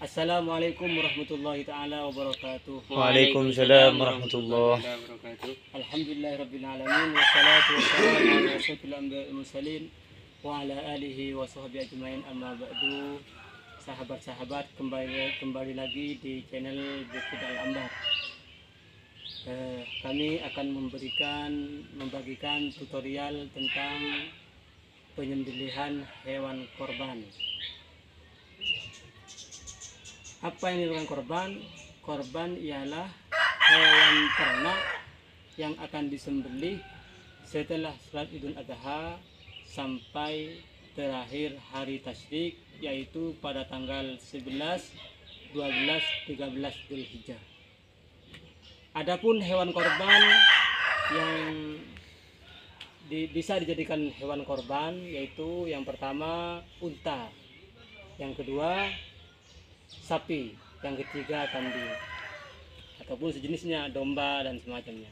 Assalamualaikum warahmatullahi ta'ala wabarakatuh. Waalaikumsalam warahmatullahi wabarakatuh. Alhamdulillahirabbil alamin wassalatu wassalamu ala asyrofil anbiya'i wal mursalin wa ala alihi wa sahbihi ajmain, amma ba'du. Sahabat-sahabat, kembali lagi di channel Bukit Al-Ambar. Kami akan membagikan tutorial tentang penyembelihan hewan korban. Apa yang dilakukan korban? Korban ialah hewan ternak yang akan disembelih setelah salat Idul Adha sampai terakhir hari tasyrik, yaitu pada tanggal 11, 12, 13 Dzulhijjah. Adapun hewan korban yang bisa dijadikan hewan korban yaitu yang pertama unta, yang kedua sapi, yang ketiga kambing ataupun sejenisnya, domba dan semacamnya.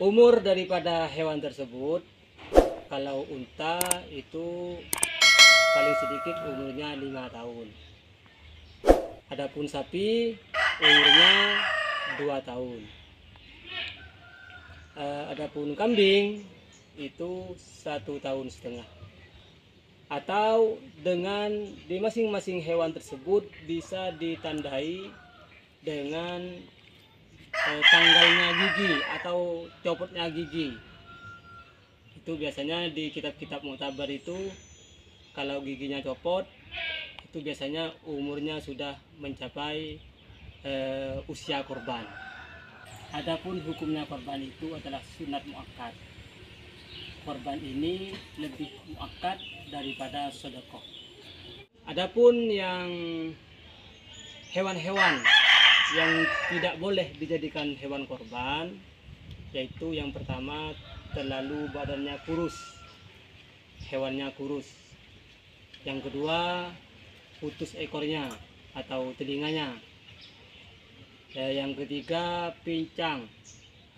Umur daripada hewan tersebut, kalau unta itu paling sedikit umurnya 5 tahun. Adapun sapi umurnya 2 tahun. Adapun kambing itu 1,5 tahun. Atau dengan di masing-masing hewan tersebut bisa ditandai dengan tanggalnya gigi atau copotnya gigi. Itu biasanya di kitab-kitab muktabar itu, kalau giginya copot itu biasanya umurnya sudah mencapai usia korban. Adapun hukumnya korban itu adalah sunat muakkad. Korban ini lebih muakkad daripada sedekah. Adapun yang hewan-hewan yang tidak boleh dijadikan hewan korban, yaitu yang pertama terlalu badannya kurus, hewannya kurus. Yang kedua putus ekornya atau telinganya. Yang ketiga pincang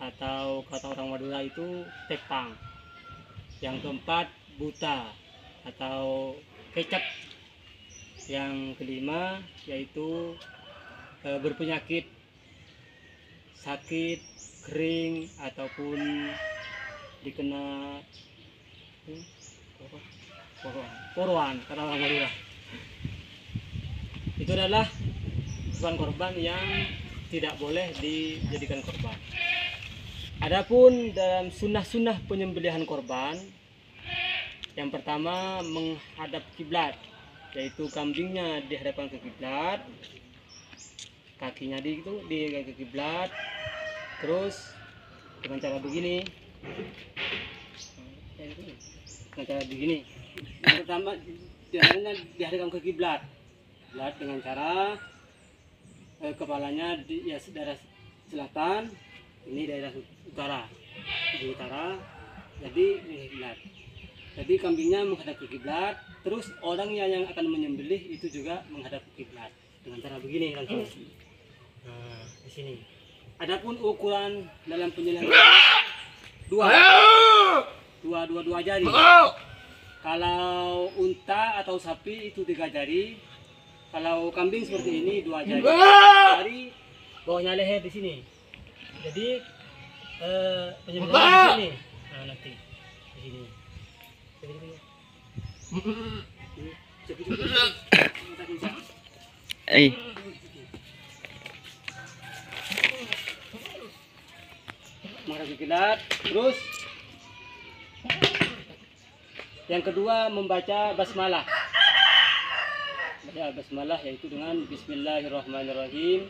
atau kata orang Madura itu tepang. Yang keempat buta atau kecap. Yang kelima yaitu berpenyakit, sakit, kering ataupun dikena poroan kata orang Madura. Itu adalah hewan korban yang tidak boleh dijadikan korban. Adapun dalam sunnah-sunnah penyembelihan korban, yang pertama menghadap kiblat, yaitu kambingnya dihadapkan ke kiblat, kakinya di kiblat, terus dengan cara begini, Yang pertama dihadapkan ke kiblat, dengan cara kepalanya di daerah selatan, ini daerah utara, jadi kiblat. Jadi kambingnya menghadap ke kiblat, terus orangnya yang akan menyembelih itu juga menghadap ke kiblat dengan cara begini langsung. Di sini. Adapun ukuran dalam penyembelihan dua jari. Kalau unta atau sapi itu 3 jari. Kalau kambing seperti ini 2 jari. Jari bawahnya leher di sini. Jadi penyembelihan di sini. Nah, nanti di sini. Menghadap kiblat, terus yang kedua membaca basmalah. Basmalah yaitu dengan bismillahirrahmanirrahim.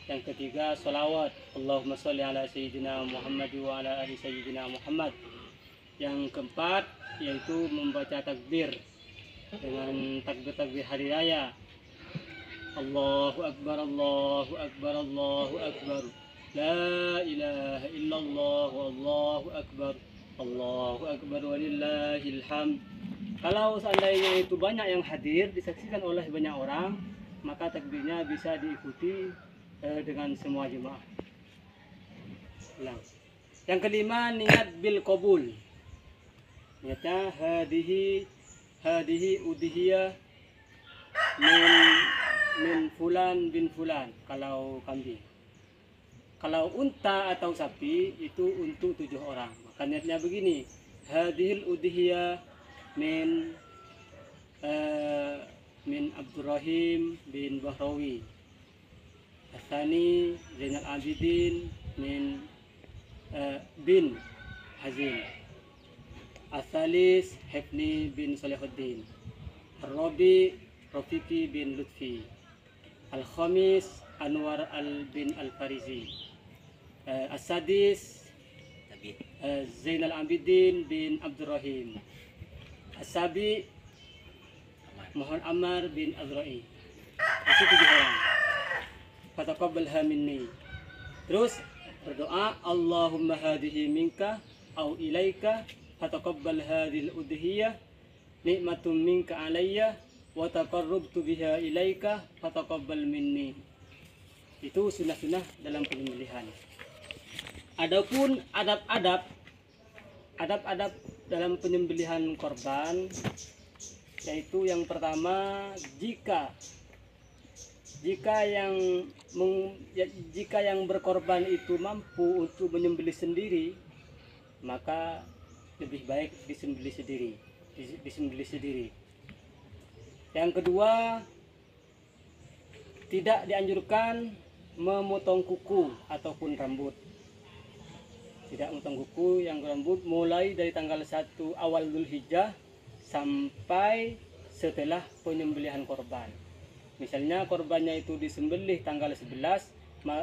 Yang ketiga sholawat, Allahumma sholli ala sayyidina Muhammad wa ala ali sayyidina Muhammad. Yang keempat yaitu membaca takbir dengan takbir hari raya. Allahu akbar, Allahu akbar, Allahu akbar. La ilaha illallah, Allahu akbar, Allahu akbar walillahil hamd. Kalau seandainya itu banyak yang hadir, disaksikan oleh banyak orang, maka takbirnya bisa diikuti dengan semua jemaah. Yang kelima, niat bil qabul. Niatnya hadihi udhiyah min fulan bin fulan kalau kambing. Kalau unta atau sapi itu untuk 7 orang. Maka niatnya begini, hadhil udhiyah min min Abdurrahim bin Bahrawi, Asani Zainal Abidin min bin Hazim, Asalis Hefni bin Salihuddin, Ar-Rabi Rafiki bin Lutfi, Al-Khamis Anwar bin Al-Farizi, As-Sadis Zainal Abidin bin Abdurrahim, As-Sabi Muhammad Ammar bin Azra'i. Itu 7 orang. Fataqabbalha minni. Terus berdoa, Allahumma hadihi minka au ilaika fataqabbal hadhil udhiyah nikmatun minka alayya wa taqarrabtu biha ilaika fataqabbal minni. Itu sunnah-sunnah dalam penyembelihan. Adapun adab-adab dalam penyembelihan korban, yaitu yang pertama, jika yang berkorban itu mampu untuk menyembelih sendiri, maka lebih baik disembelih sendiri. Yang kedua, tidak dianjurkan memotong kuku ataupun rambut. Tidak memotong kuku yang rambut mulai dari tanggal 1 awal Dzulhijjah sampai setelah penyembelihan korban. Misalnya korbannya itu disembelih tanggal 11,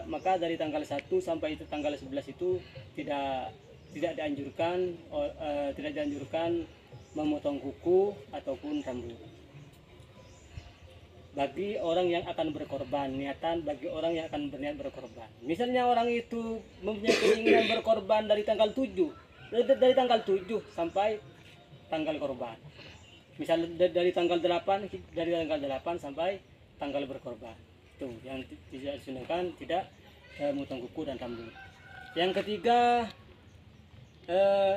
maka dari tanggal 1 sampai itu tanggal 11 itu tidak dianjurkan memotong kuku ataupun rambut. Bagi orang yang akan berkorban, bagi orang yang akan berniat berkorban. Misalnya orang itu mempunyai keinginan berkorban dari tanggal 7 sampai tanggal korban. Misalnya dari tanggal 8 sampai tanggal berkorban. Itu yang tidak disunahkan, tidak memotong kuku dan rambut. Yang ketiga,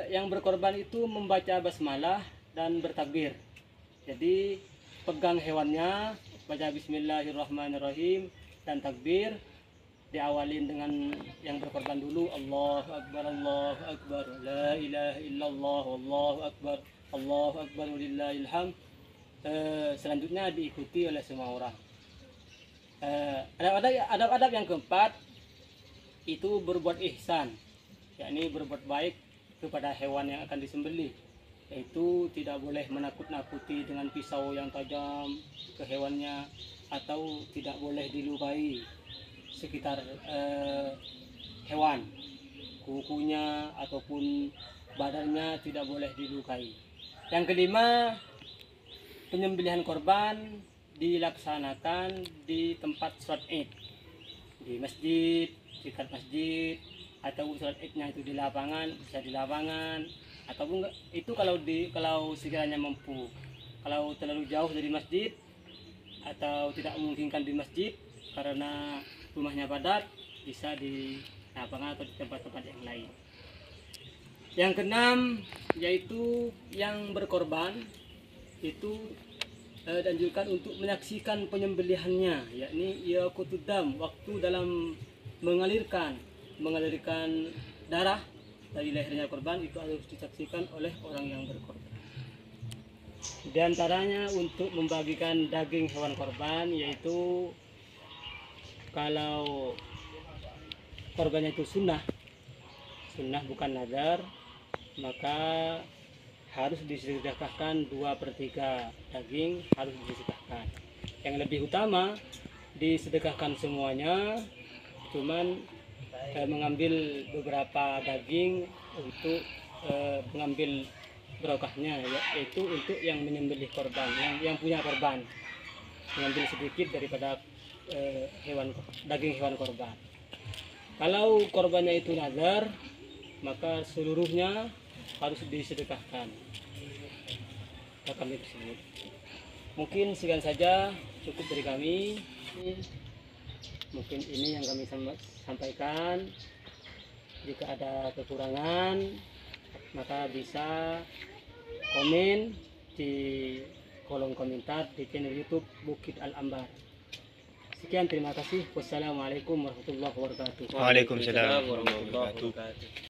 yang berkorban itu membaca basmalah dan bertakbir. Jadi pegang hewannya, baca bismillahirrahmanirrahim dan takbir. Diawalin dengan yang berkorban dulu, Allahu Akbar, la ilaha illallah, Allahu Akbar, walillahil hamd. Selanjutnya diikuti oleh semua orang. Adab-adab yang keempat itu berbuat ihsan, yakni berbuat baik kepada hewan yang akan disembelih, yaitu tidak boleh menakut-nakuti dengan pisau yang tajam ke hewannya, atau tidak boleh dilukai sekitar hewan, kukunya ataupun badannya tidak boleh dilukai. Yang kelima, penyembelihan korban dilaksanakan di tempat sholat Id, di masjid, dekat masjid, atau sholat Idnya itu di lapangan, bisa di lapangan, ataupun itu kalau sekiranya mampu. Kalau terlalu jauh dari masjid atau tidak memungkinkan di masjid karena rumahnya padat, bisa di lapangan atau di tempat-tempat yang lain. Yang keenam, yaitu yang berkorban itu dianjurkan untuk menyaksikan penyembelihannya, yakni yaqutudam, waktu dalam mengalirkan darah dari lehernya korban itu harus disaksikan oleh orang yang berkorban. Di antaranya untuk membagikan daging hewan korban, yaitu kalau korbannya itu sunnah bukan nadar, maka harus disedekahkan 2/3 daging harus disedekahkan. Yang lebih utama disedekahkan semuanya, cuman mengambil beberapa daging untuk mengambil berkahnya, yaitu untuk yang menyembelih korban, yang punya korban, mengambil sedikit daripada daging hewan korban. Kalau korbannya itu nazar, maka seluruhnya harus disedekahkan kami tersebut. Mungkin sekian saja, cukup dari kami. Mungkin ini yang kami sampaikan. Jika ada kekurangan, maka bisa komen di kolom komentar di channel YouTube Bukit Al Ambar. Sekian, terima kasih. Wassalamualaikum warahmatullahi wabarakatuh. Waalaikumsalam warahmatullahi wabarakatuh.